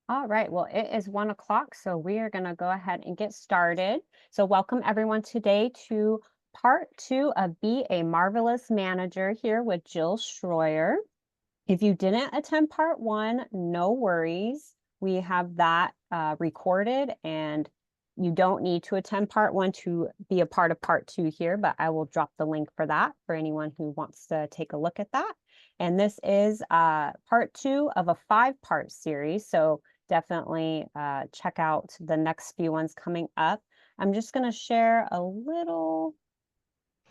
All right, well, it is 1 o'clock, so we are going to go ahead and get started. So, welcome everyone today to part two of Be a Marvelous Manager here with Jill Schroyer. If you didn't attend part one, no worries. We have that recorded, and you don't need to attend part one to be a part of part two here, but I will drop the link for that for anyone who wants to take a look at that. And this is part two of a 5-part series. So definitely check out the next few ones coming up. I'm just going to share a little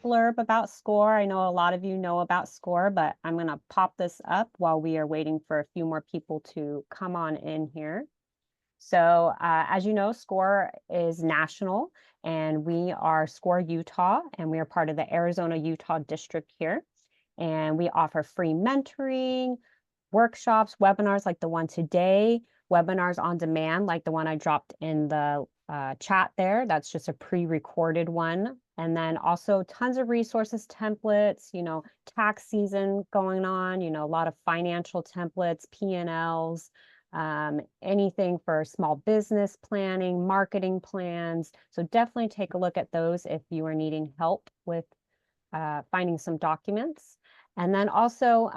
blurb about SCORE. I know a lot of you know about SCORE, but I'm going to pop this up while we are waiting for a few more people to come on in here. So as you know, SCORE is national, and we are SCORE Utah, and we are part of the Arizona-Utah district here. And we offer free mentoring, workshops, webinars like the one today, webinars on demand like the one I dropped in the chat there. That's just a pre-recorded one. And then also tons of resources, templates, tax season going on, a lot of financial templates, P&Ls, anything for small business planning, marketing plans. So definitely take a look at those if you are needing help with finding some documents. And then also,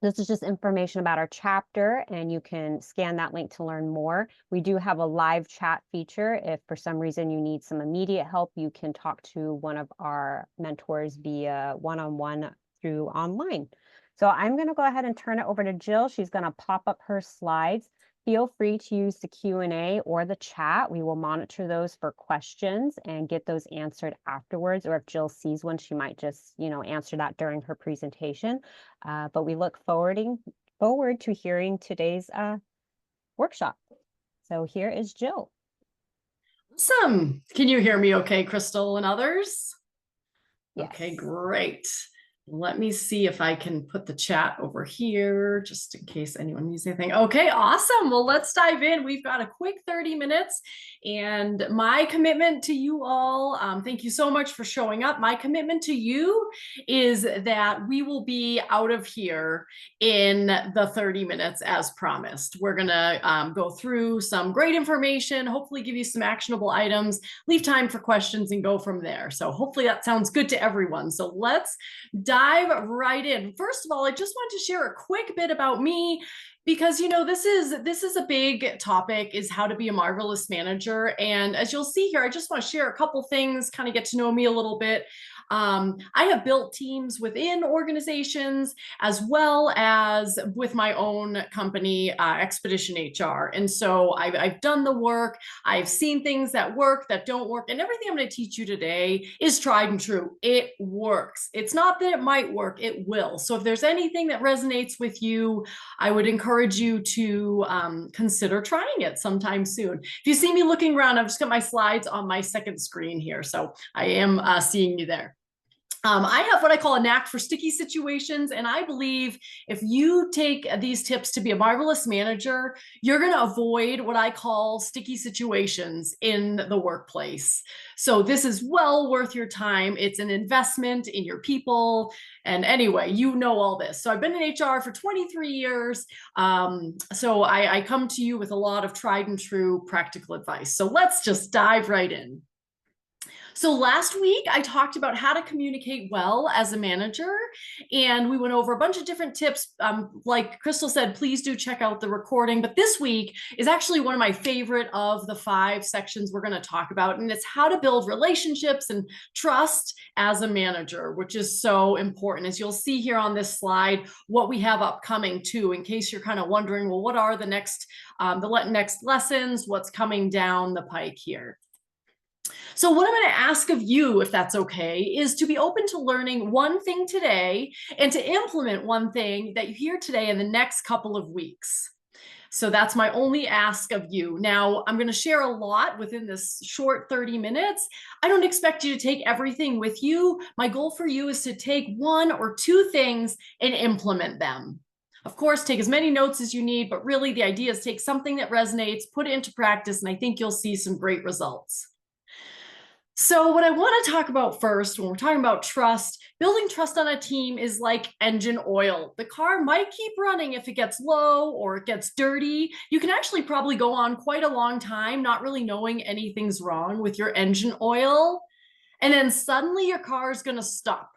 this is just information about our chapter, and you can scan that link to learn more. We do have a live chat feature. If for some reason you need some immediate help, you can talk to one of our mentors via one-on-one through online. So I'm going to go ahead and turn it over to Jill. She's going to pop up her slides. Feel free to use the Q&A or the chat. We will monitor those for questions and get those answered afterwards. Or if Jill sees one, she might just, answer that during her presentation. But we look forward to hearing today's workshop. So here is Jill. Awesome. Can you hear me okay, Crystal and others? Yes. Okay, great. Let me see if I can put the chat over here just in case anyone needs anything. Okay, awesome. Well, let's dive in. We've got a quick 30 minutes, and my commitment to you all, thank you so much for showing up. My commitment to you is that we will be out of here in the 30 minutes as promised. We're going to go through some great information, hopefully give you some actionable items, leave time for questions, and go from there. So hopefully that sounds good to everyone. So let's dive right in. First of all, I just want to share a quick bit about me, because this is a big topic, is how to be a marvelous manager. And as you'll see here, I just want to share a couple things, kind of get to know me a little bit. I have built teams within organizations as well as with my own company, Expedition HR. And so I've done the work. I've seen things that work, that don't work. And everything I'm going to teach you today is tried and true. It works. It's not that it might work, it will. So if there's anything that resonates with you, I would encourage you to consider trying it sometime soon. If you see me looking around, I've just got my slides on my second screen here. So I am seeing you there. I have what I call a knack for sticky situations. And I believe if you take these tips to be a marvelous manager, you're going to avoid what I call sticky situations in the workplace. So this is well worth your time. It's an investment in your people. And anyway, you know all this. So I've been in HR for 23 years. So I come to you with a lot of tried and true practical advice. So let's just dive right in. So last week, I talked about how to communicate well as a manager, and we went over a bunch of different tips. Like Crystal said, please do check out the recording. But this week is actually one of my favorite of the 5 sections we're going to talk about, and it's how to build relationships and trust as a manager, which is so important. As you'll see here on this slide, what we have upcoming too, in case you're kind of wondering, well, what are the next lessons, what's coming down the pike here. So what I'm going to ask of you, if that's okay, is to be open to learning one thing today and to implement one thing that you hear today in the next couple of weeks. So that's my only ask of you. Now, I'm going to share a lot within this short 30 minutes. I don't expect you to take everything with you. My goal for you is to take 1 or 2 things and implement them. Of course, take as many notes as you need, but really the idea is take something that resonates, put it into practice, and I think you'll see some great results. So, what I want to talk about first, when we're talking about trust, building trust on a team is like engine oil. The car might keep running if it gets low or it gets dirty. You can actually probably go on quite a long time not really knowing anything's wrong with your engine oil. And then suddenly your car is going to stop.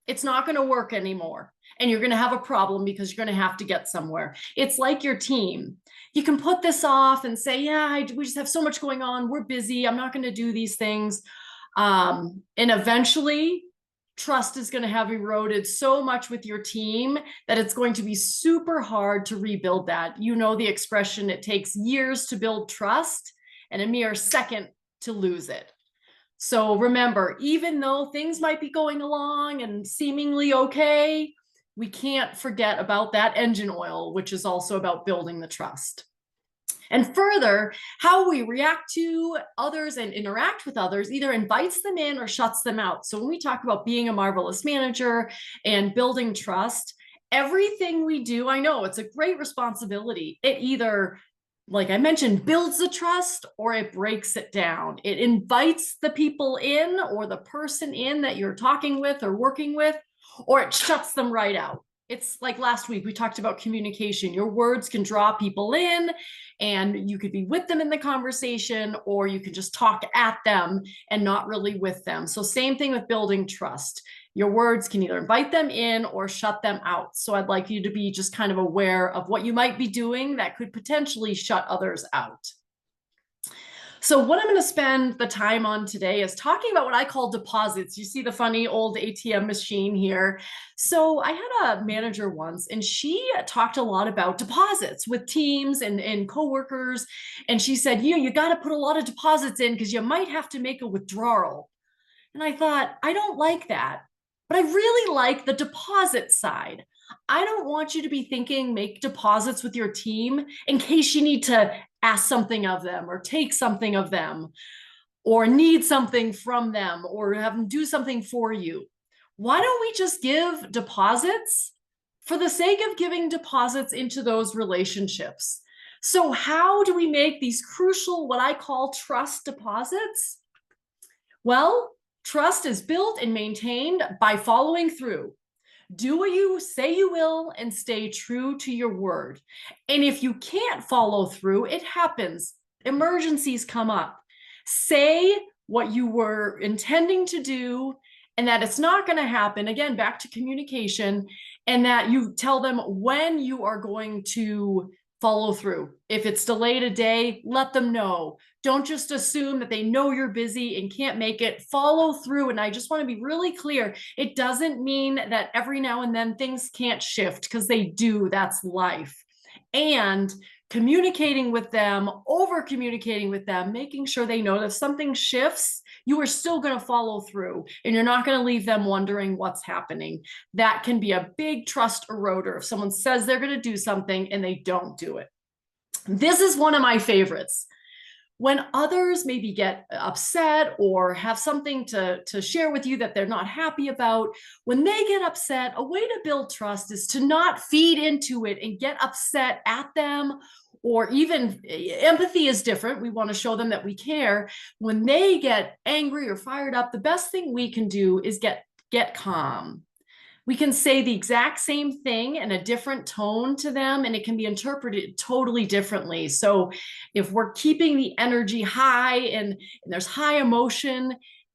It's not going to work anymore. And you're going to have a problem because you're going to have to get somewhere. It's like your team. You can put this off and say, yeah, we just have so much going on. We're busy. I'm not going to do these things. And eventually, trust is going to have eroded so much with your team that it's going to be super hard to rebuild that. You know the expression, it takes years to build trust and a mere second to lose it. So remember, even though things might be going along and seemingly okay, we can't forget about that engine oil, which is also about building the trust. And further, how we react to others and interact with others either invites them in or shuts them out. So when we talk about being a marvelous manager and building trust, everything we do, I know it's a great responsibility. It either, like I mentioned, builds the trust or it breaks it down. It invites the people in or the person in that you're talking with or working with, or it shuts them right out. It's like last week, we talked about communication. Your words can draw people in and you could be with them in the conversation, or you could just talk at them and not really with them. So same thing with building trust. Your words can either invite them in or shut them out. So I'd like you to be just kind of aware of what you might be doing that could potentially shut others out. So what I'm going to spend the time on today is talking about what I call deposits. You see the funny old ATM machine here. So I had a manager once, and she talked a lot about deposits with teams and coworkers. And she said, you got to put a lot of deposits in because you might have to make a withdrawal. And I thought, I don't like that, but I really like the deposit side. I don't want you to be thinking make deposits with your team in case you need to ask something of them or take something of them or need something from them or have them do something for you. Why don't we just give deposits for the sake of giving deposits into those relationships? So how do we make these crucial, what I call trust deposits? Well, trust is built and maintained by following through. Do what you say you will and stay true to your word. And if you can't follow through, it happens. Emergencies come up. Say what you were intending to do and that it's not going to happen. Again, back to communication, and that you tell them when you are going to follow through. If it's delayed a day, let them know. Don't just assume that they know you're busy and can't make it. Follow through. And I just want to be really clear. It doesn't mean that every now and then things can't shift, because they do. That's life. And communicating with them, over communicating with them, making sure they know that if something shifts, you are still going to follow through and you're not going to leave them wondering what's happening. That can be a big trust eroder if someone says they're going to do something and they don't do it. This is one of my favorites. When others maybe get upset or have something to share with you that they're not happy about, when they get upset, a way to build trust is to not feed into it and get upset at them. Or even empathy is different. We want to show them that we care. When they get angry or fired up, the best thing we can do is get calm. We can say the exact same thing in a different tone to them, and it can be interpreted totally differently. So if we're keeping the energy high and there's high emotion,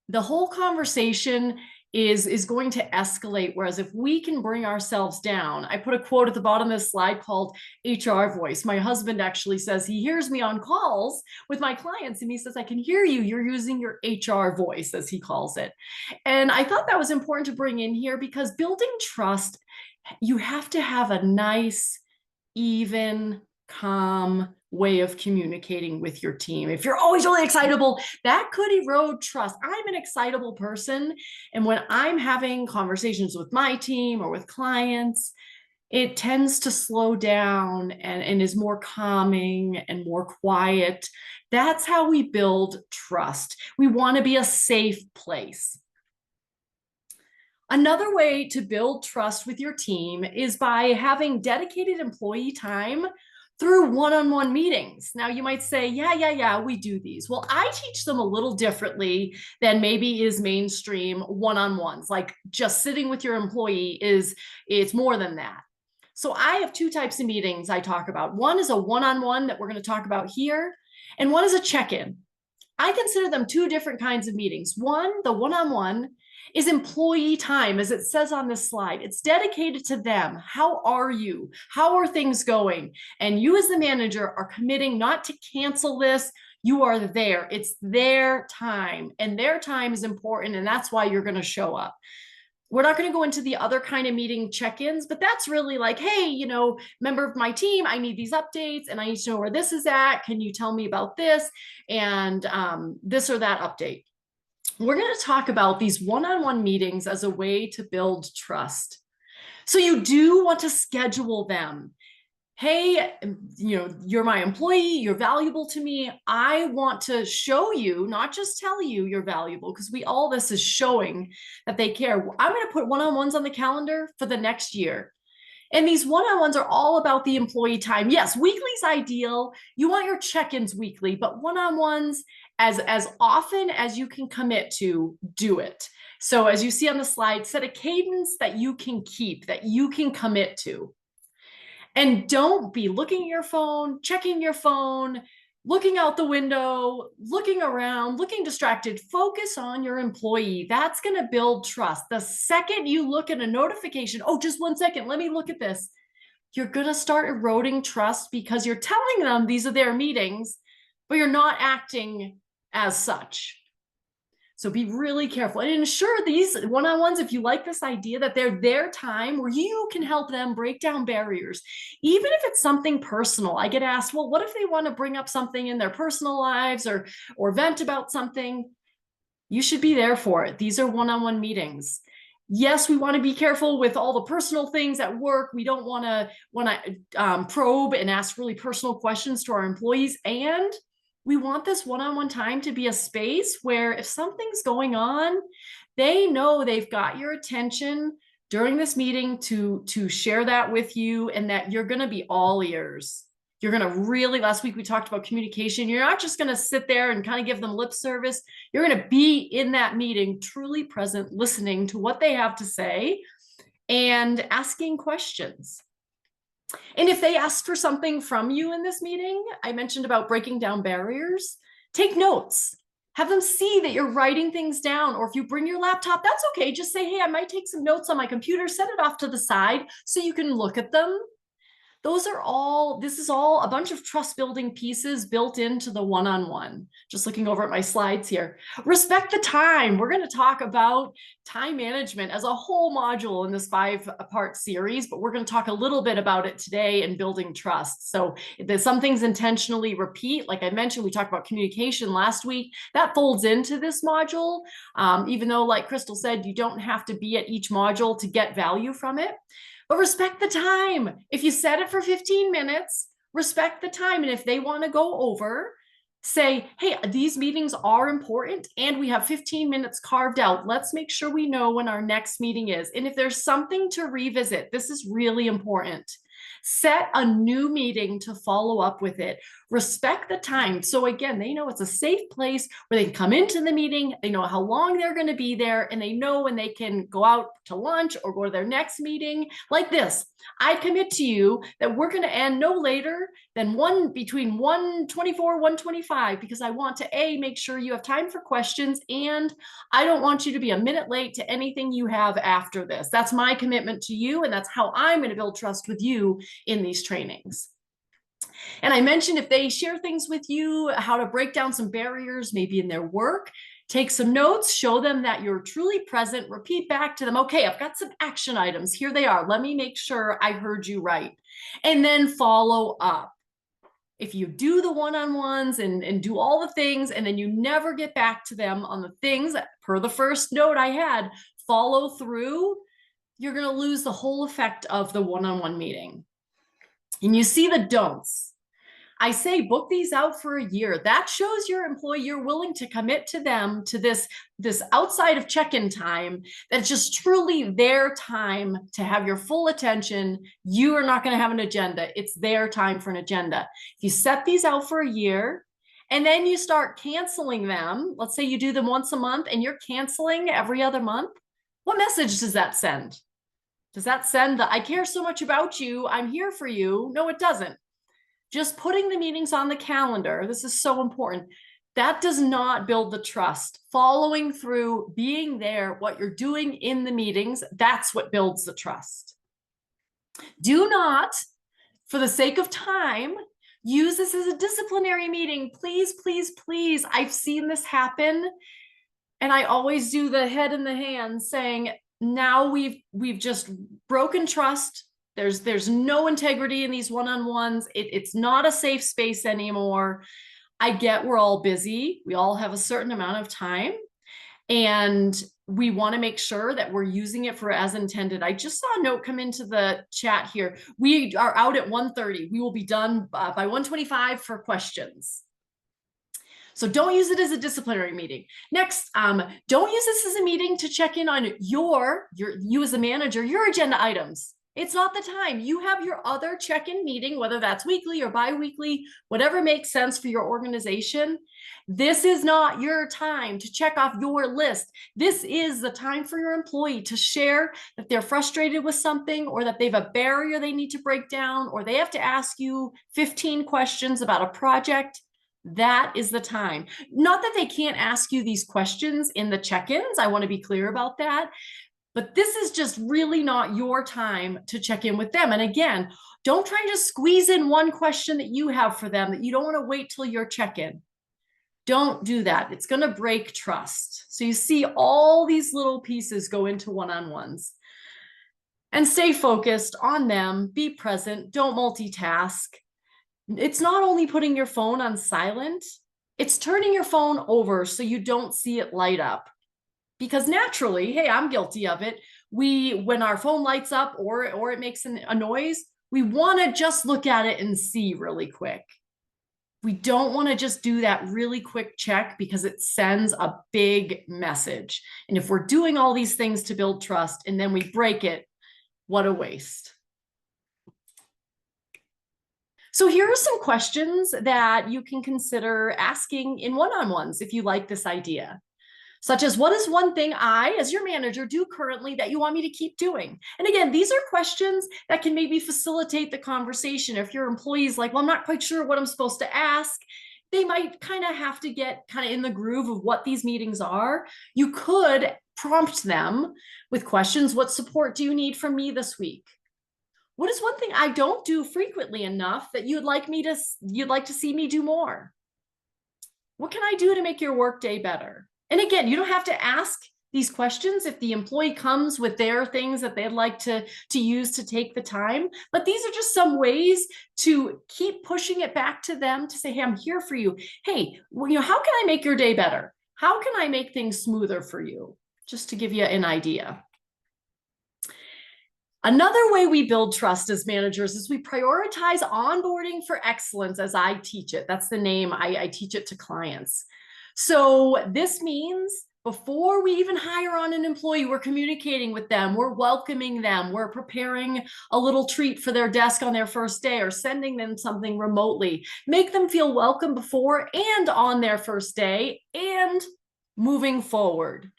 the whole conversation is going to escalate. Whereas if we can bring ourselves down, I put a quote at the bottom of this slide called HR voice. My husband actually says he hears me on calls with my clients and he says, I can hear you. You're using your HR voice, as he calls it. And I thought that was important to bring in here because building trust, you have to have a nice, even, calm way of communicating with your team. If you're always really excitable, that could erode trust. I'm an excitable person. And when I'm having conversations with my team or with clients, it tends to slow down and is more calming and more quiet. That's how we build trust. We want to be a safe place. Another way to build trust with your team is by having dedicated employee time through one-on-one meetings. Now you might say, yeah, we do these. Well, I teach them a little differently than maybe is mainstream one-on-ones. Like just sitting with your employee it's more than that. So I have two types of meetings I talk about. One is a one-on-one that we're going to talk about here, and one is a check-in. I consider them two different kinds of meetings. One, the one-on-one, is employee time, as it says on this slide. It's dedicated to them. How are you? How are things going? And you as the manager are committing not to cancel this. You are there. It's their time, and their time is important, and that's why you're going to show up. We're not going to go into the other kind of meeting check-ins, but that's really like, hey, member of my team, I need these updates and I need to know where this is at. Can you tell me about this and this or that update? We're going to talk about these one-on-one meetings as a way to build trust. So you do want to schedule them. Hey, you're my employee, you're valuable to me. I want to show you, not just tell you you're valuable, because all this is showing that they care. I'm going to put one-on-ones on the calendar for the next year. And these one-on-ones are all about the employee time. Yes, weekly's ideal. You want your check-ins weekly, but one-on-ones as often as you can commit to, do it. So as you see on the slide, set a cadence that you can keep, that you can commit to. And don't be looking at your phone, checking your phone, looking out the window, looking around, looking distracted. Focus on your employee. That's going to build trust. The second you look at a notification, oh, just 1 second, let me look at this, you're going to start eroding trust because you're telling them these are their meetings, but you're not acting as such. So be really careful and ensure these one-on-ones, if you like this idea, that they're their time where you can help them break down barriers. Even if it's something personal, I get asked, well, what if they want to bring up something in their personal lives or vent about something? You should be there for it. These are one-on-one meetings. Yes, we want to be careful with all the personal things at work. We don't want to probe and ask really personal questions to our employees. And we want this one-on-one time to be a space where if something's going on, they know they've got your attention during this meeting to share that with you, and that you're going to be all ears. You're going to really, last week we talked about communication. You're not just going to sit there and kind of give them lip service. You're going to be in that meeting, truly present, listening to what they have to say and asking questions. And if they ask for something from you in this meeting, I mentioned about breaking down barriers, take notes. Have them see that you're writing things down. Or if you bring your laptop, that's okay. Just say, hey, I might take some notes on my computer, set it off to the side so you can look at them. This is all a bunch of trust building pieces built into the one-on-one. Just looking over at my slides here. Respect the time. We're going to talk about time management as a whole module in this 5-part series, but we're going to talk a little bit about it today and building trust. So if there's some things intentionally repeat, like I mentioned, we talked about communication last week, that folds into this module. Even though, like Crystal said, you don't have to be at each module to get value from it. But respect the time. If you set it for 15 minutes, respect the time. And if they want to go over, say, hey, these meetings are important and we have 15 minutes carved out. Let's make sure we know when our next meeting is. And if there's something to revisit, this is really important. Set a new meeting to follow up with it. Respect the time. So again, they know it's a safe place where they can come into the meeting. They know how long they're going to be there, and they know when they can go out to lunch or go to their next meeting. Like this, I commit to you that we're going to end no later than between 1:24, 1:25, because I want to make sure you have time for questions, and I don't want you to be a minute late to anything you have after this. That's my commitment to you, and that's how I'm going to build trust with you in these trainings. And I mentioned if they share things with you, how to break down some barriers, maybe in their work, take some notes, show them that you're truly present, repeat back to them, okay, I've got some action items. Here they are. Let me make sure I heard you right. And then follow up. If you do the one-on-ones and do all the things, and then you never get back to them on the things that, per the first note I had, follow through, you're going to lose the whole effect of the one-on-one meeting. And you see the don'ts. I say book these out for a year. That shows your employee you're willing to commit to them to this outside of check-in time, that's just truly their time to have your full attention. You are not going to have an agenda. It's their time for an agenda. If you set these out for a year and then you start canceling them, let's say you do them once a month and you're canceling every other month, what message does that send? Does that send the I care so much about you, I'm here for you? No, it doesn't. Just putting the meetings on the calendar, this is so important, that does not build the trust. Following through, being there, what you're doing in the meetings, that's what builds the trust. Do not, for the sake of time, use this as a disciplinary meeting. Please, please, please. I've seen this happen. And I always do the head in the hands saying, now we've just broken trust. There's no integrity in these one-on-ones. It's not a safe space anymore. I get we're all busy. We all have a certain amount of time. And we want to make sure that we're using it for as intended. I just saw a note come into the chat here. We are out at 1:30. We will be done by 1:25 for questions. So don't use it as a disciplinary meeting. Next, don't use this as a meeting to check in on you as a manager, your agenda items. It's not the time. You have your other check-in meeting, whether that's weekly or bi-weekly, whatever makes sense for your organization. This is not your time to check off your list. This is the time for your employee to share that they're frustrated with something, or that they have a barrier they need to break down, or they have to ask you 15 questions about a project. That is the time. Not that they can't ask you these questions in the check-ins. I want to be clear about that. But this is just really not your time to check in with them. And again, don't try and just squeeze in one question that you have for them that you don't want to wait till your check-in. Don't do that. It's going to break trust. So you see all these little pieces go into one-on-ones. And stay focused on them. Be present. Don't multitask. It's not only putting your phone on silent, it's turning your phone over so you don't see it light up. Because naturally, hey, I'm guilty of it. When our phone lights up or it makes a noise, we want to just look at it and see really quick. We don't want to just do that really quick check because it sends a big message. And if we're doing all these things to build trust and then we break it, what a waste. So here are some questions that you can consider asking in one-on-ones if you like this idea. Such as, what is one thing I, as your manager, do currently that you want me to keep doing? And again, these are questions that can maybe facilitate the conversation. If your employee's like, well, I'm not quite sure what I'm supposed to ask, they might kind of have to get kind of in the groove of what these meetings are. You could prompt them with questions. What support do you need from me this week? What is one thing I don't do frequently enough that you'd like to see me do more? What can I do to make your workday better? And again, you don't have to ask these questions if the employee comes with their things that they'd like to use to take the time. But these are just some ways to keep pushing it back to them to say, hey, I'm here for you. Hey, well, how can I make your day better? How can I make things smoother for you? Just to give you an idea. Another way we build trust as managers is we prioritize onboarding for excellence as I teach it. That's the name I teach it to clients. So this means before we even hire on an employee, we're communicating with them, we're welcoming them, we're preparing a little treat for their desk on their first day or sending them something remotely. Make them feel welcome before and on their first day and moving forward.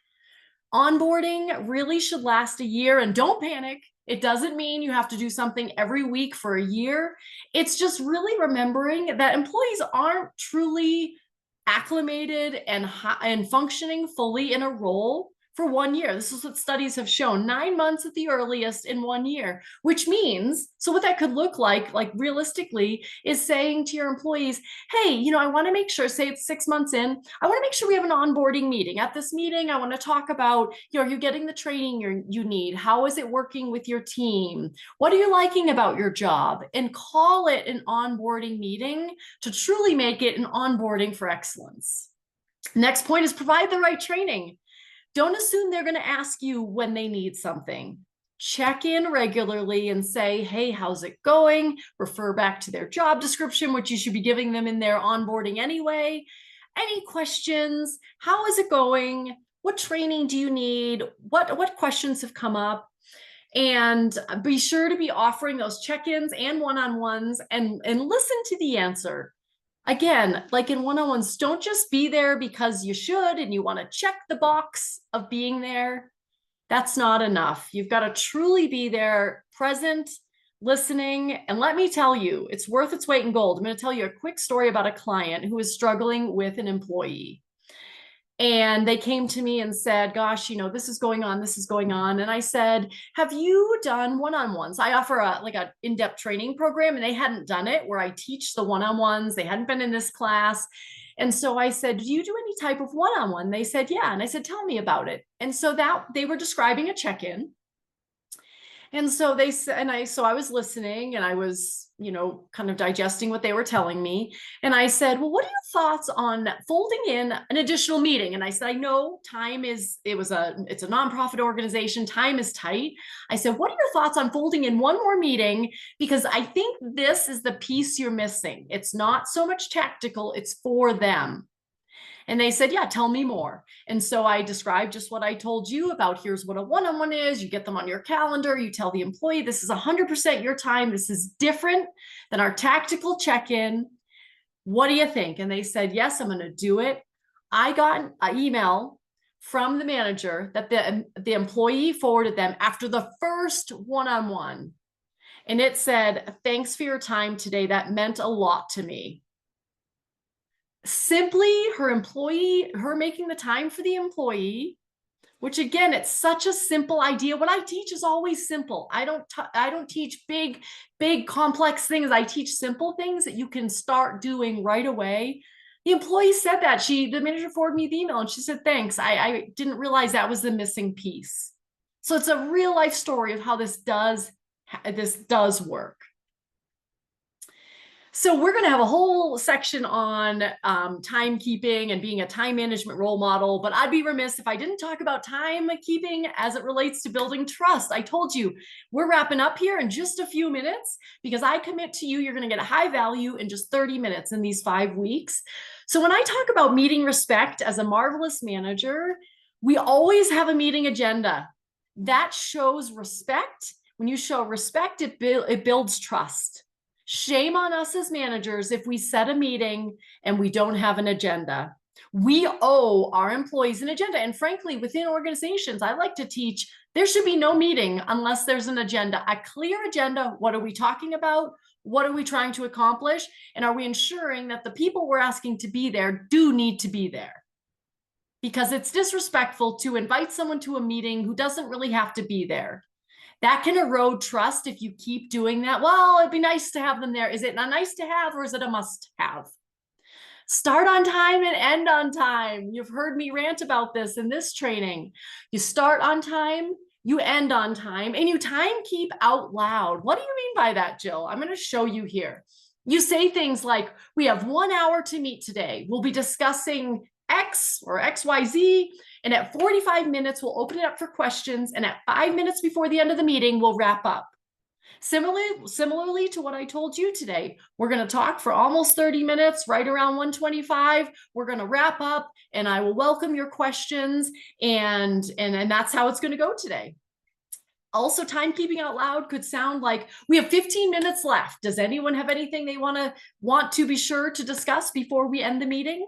Onboarding really should last a year, and don't panic. It doesn't mean you have to do something every week for a year. It's just really remembering that employees aren't truly acclimated and functioning fully in a role for 1 year. This is what studies have shown, 9 months at the earliest in 1 year, which means, so what that could look like realistically, is saying to your employees, hey, I want to make sure, say it's 6 months in, I want to make sure we have an onboarding meeting. At this meeting, I want to talk about, are you getting the training you need? How is it working with your team? What are you liking about your job? And call it an onboarding meeting to truly make it an onboarding for excellence. Next point is provide the right training. Don't assume they're going to ask you when they need something. check in regularly and say, hey, how's it going? Refer back to their job description, which you should be giving them in their onboarding anyway. Any questions? How is it going? What training do you need? What questions have come up? And be sure to be offering those check-ins and one-on-ones and listen to the answer. Again, like in one-on-ones, don't just be there because you should and you want to check the box of being there. That's not enough. You've got to truly be there, present, listening. And let me tell you, it's worth its weight in gold. I'm going to tell you a quick story about a client who is struggling with an employee. And they came to me and said, gosh, this is going on, this is going on. And I said, have you done one-on-ones? I offer like an in-depth training program, and they hadn't done it where I teach the one-on-ones. They hadn't been in this class. And so I said, do you do any type of one-on-one? They said, yeah. And I said, tell me about it. And so that they were describing a check-in. And so they said, so I was listening and I was, kind of digesting what they were telling me. And I said, well, what are your thoughts on folding in an additional meeting? And I said, I know it's a nonprofit organization. Time is tight. I said, what are your thoughts on folding in one more meeting? Because I think this is the piece you're missing. It's not so much tactical, it's for them. And they said, yeah, tell me more. And so I described just what I told you about. Here's what a one-on-one is. You get them on your calendar. You tell the employee, this is 100% your time. This is different than our tactical check-in. What do you think? And they said, yes, I'm going to do it. I got an email from the manager that the employee forwarded them after the first one-on-one. And it said, thanks for your time today. That meant a lot to me. Simply her making the time for the employee, which again, it's such a simple idea. What I teach is always simple. I don't teach big, complex things. I teach simple things that you can start doing right away. The employee said that. The manager forwarded me the email and she said, thanks. I didn't realize that was the missing piece. So it's a real life story of how this does work. So we're going to have a whole section on timekeeping and being a time management role model, but I'd be remiss if I didn't talk about timekeeping as it relates to building trust. I told you we're wrapping up here in just a few minutes because I commit to you're going to get a high value in just 30 minutes in these 5 weeks. So when I talk about meeting respect as a marvelous manager, we always have a meeting agenda. That shows respect. When you show respect, it builds trust. Shame on us as managers if we set a meeting and we don't have an agenda. We owe our employees an agenda. And frankly, within organizations, I like to teach there should be no meeting unless there's an agenda, a clear agenda. What are we talking about? What are we trying to accomplish? And are we ensuring that the people we're asking to be there do need to be there? Because it's disrespectful to invite someone to a meeting who doesn't really have to be there. That can erode trust if you keep doing that. Well, it'd be nice to have them there. Is it not nice to have, or is it a must have? Start on time and end on time. You've heard me rant about this in this training. You start on time, you end on time, and you time keep out loud. What do you mean by that, Jill? I'm going to show you here. You say things like, we have 1 hour to meet today. We'll be discussing X or XYZ. And at 45 minutes, we'll open it up for questions. And at 5 minutes before the end of the meeting, we'll wrap up. Similarly to what I told you today, we're going to talk for almost 30 minutes, right around 1:25. We're going to wrap up and I will welcome your questions. And that's how it's going to go today. Also, timekeeping out loud could sound like we have 15 minutes left. Does anyone have anything they want to be sure to discuss before we end the meeting?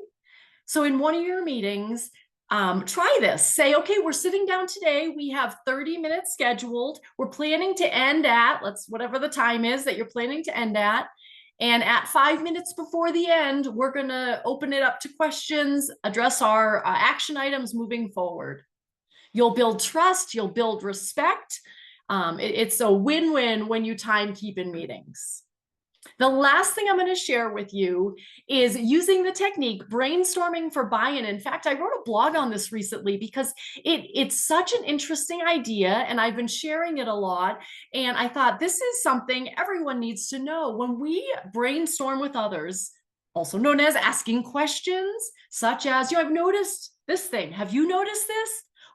So in one of your meetings, try this. Say, okay, we're sitting down today. We have 30 minutes scheduled. We're planning to end at, whatever the time is that you're planning to end at. And at 5 minutes before the end, we're going to open it up to questions, address our action items moving forward. You'll build trust. You'll build respect. It's a win-win when you time keep in meetings. The last thing I'm going to share with you is using the technique brainstorming for buy-in. In fact, I wrote a blog on this recently because it's such an interesting idea and I've been sharing it a lot. And I thought this is something everyone needs to know. When we brainstorm with others, also known as asking questions, such as, I've noticed this thing. Have you noticed this?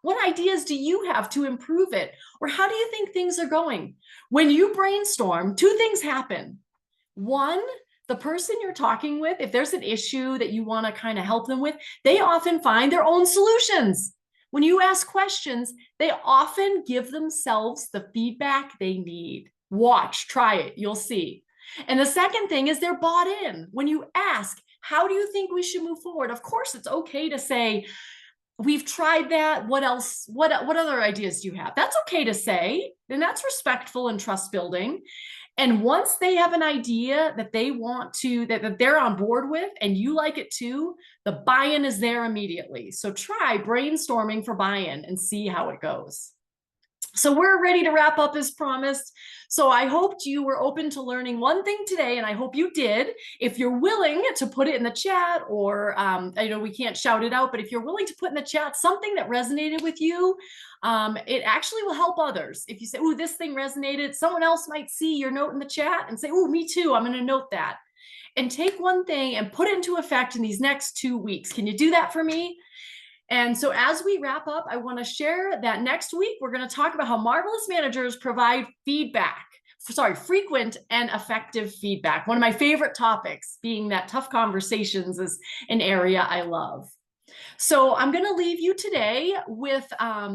What ideas do you have to improve it? Or how do you think things are going? When you brainstorm, two things happen. One, the person you're talking with, if there's an issue that you want to kind of help them with, they often find their own solutions. When you ask questions, they often give themselves the feedback they need. Watch, try it, you'll see. And the second thing is they're bought in. When you ask, how do you think we should move forward? Of course, it's okay to say, we've tried that. What else? What other ideas do you have? That's okay to say, and that's respectful and trust building. And once they have an idea that they want to, that they're on board with, and you like it too, the buy-in is there immediately. So try brainstorming for buy-in and see how it goes. So we're ready to wrap up as promised. So I hoped you were open to learning one thing today, and I hope you did. If you're willing to put it in the chat, or I know we can't shout it out, but if you're willing to put in the chat something that resonated with you, it actually will help others. If you say, "Ooh, this thing resonated," someone else might see your note in the chat and say, "Ooh, me too, I'm going to note that." And take one thing and put it into effect in these next 2 weeks. Can you do that for me? And so as we wrap up, I want to share that next week, we're going to talk about how marvelous managers provide frequent and effective feedback. One of my favorite topics, being that tough conversations is an area I love. So I'm going to leave you today with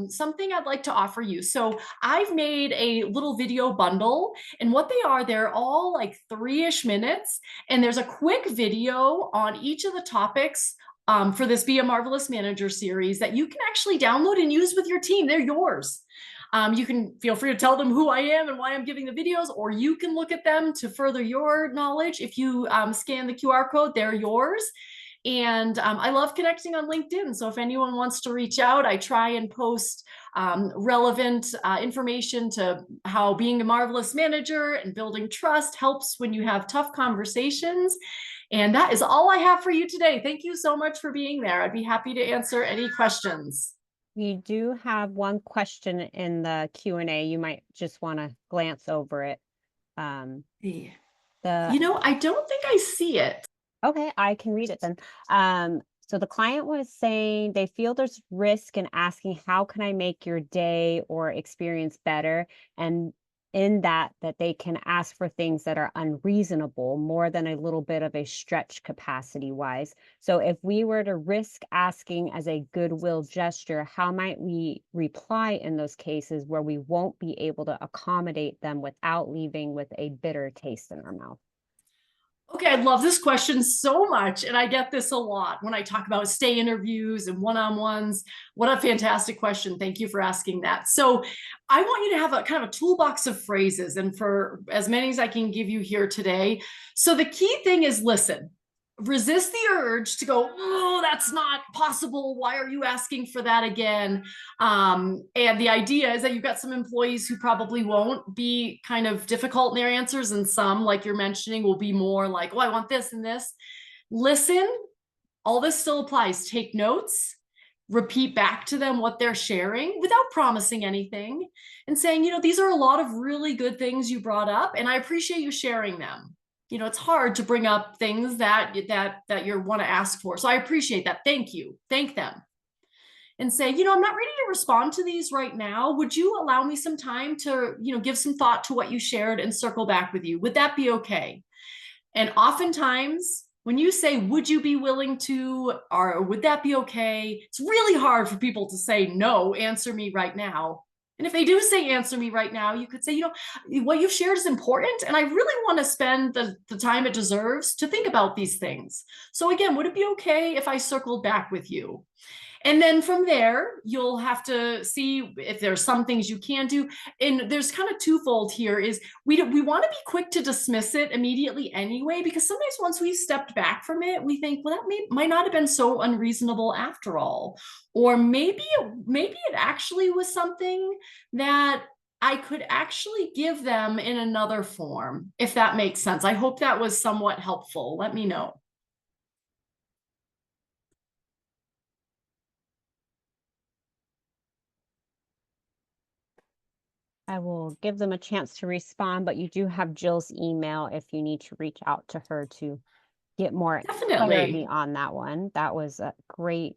something I'd like to offer you. So I've made a little video bundle, and what they are, they're all like 3-ish minutes. And there's a quick video on each of the topics for this Be a Marvelous Manager series that you can actually download and use with your team. They're yours. You can feel free to tell them who I am and why I'm giving the videos, or you can look at them to further your knowledge. If you scan the QR code, they're yours. And I love connecting on LinkedIn. So if anyone wants to reach out, I try and post relevant information to how being a marvelous manager and building trust helps when you have tough conversations. And that is all I have for you today. Thank you so much for being there. I'd be happy to answer any questions. We do have one question in the Q&A. You might just want to glance over it. You know, I don't think I see it. Okay, I can read it then. So the client was saying they feel there's risk in asking, how can I make your day or experience better? And in that they can ask for things that are unreasonable, more than a little bit of a stretch capacity wise. So if we were to risk asking as a goodwill gesture, how might we reply in those cases where we won't be able to accommodate them without leaving with a bitter taste in our mouth? Okay, I love this question so much. And I get this a lot when I talk about stay interviews and one-on-ones. What a fantastic question. Thank you for asking that. So I want you to have a kind of a toolbox of phrases, and for as many as I can give you here today. So the key thing is listen. Resist the urge to go, "Oh, that's not possible. Why are you asking for that again?" And the idea is that you've got some employees who probably won't be kind of difficult in their answers, and some, like you're mentioning, will be more like, "Oh, I want this and this." Listen, all this still applies. Take notes, repeat back to them what they're sharing without promising anything, and saying, "These are a lot of really good things you brought up, and I appreciate you sharing them. It's hard to bring up things that you want to ask for. So I appreciate that. Thank you." Thank them. And say, "I'm not ready to respond to these right now. Would you allow me some time to, give some thought to what you shared and circle back with you? Would that be okay?" And oftentimes when you say, "Would you be willing to," or "Would that be okay?" it's really hard for people to say, "No, answer me right now." And if they do say, "Answer me right now," you could say, "What you've shared is important, and I really want to spend the time it deserves to think about these things. So again, would it be okay if I circled back with you?" And then from there, you'll have to see if there's some things you can do. And there's kind of twofold here is we want to be quick to dismiss it immediately anyway, because sometimes once we've stepped back from it, we think, well, that might not have been so unreasonable after all. Or maybe it actually was something that I could actually give them in another form, if that makes sense. I hope that was somewhat helpful. Let me know. I will give them a chance to respond, but you do have Jill's email if you need to reach out to her to get more clarity Definitely. on that one. That was a great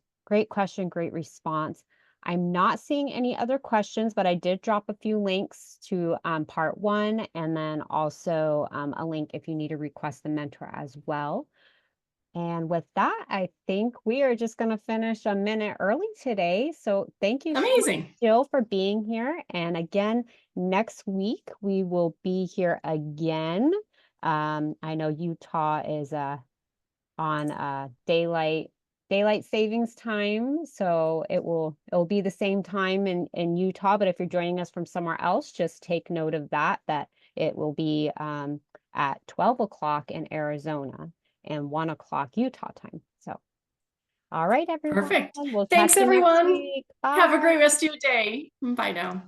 question, great response. I'm not seeing any other questions, but I did drop a few links to part 1 and then also a link if you need to request the mentor as well. And with that, I think we are just going to finish a minute early today. So thank you so much, Amazing. Jill, for being here. And again, next week we will be here again. I know Utah is on daylight savings time, so it'll be the same time in Utah. But if you're joining us from somewhere else, just take note of that it will be at 12 o'clock in Arizona and 1 o'clock Utah time. So, all right, everyone, Perfect. we'll catch Thanks, you next everyone. week. Have a Bye. great rest of your day. Bye now.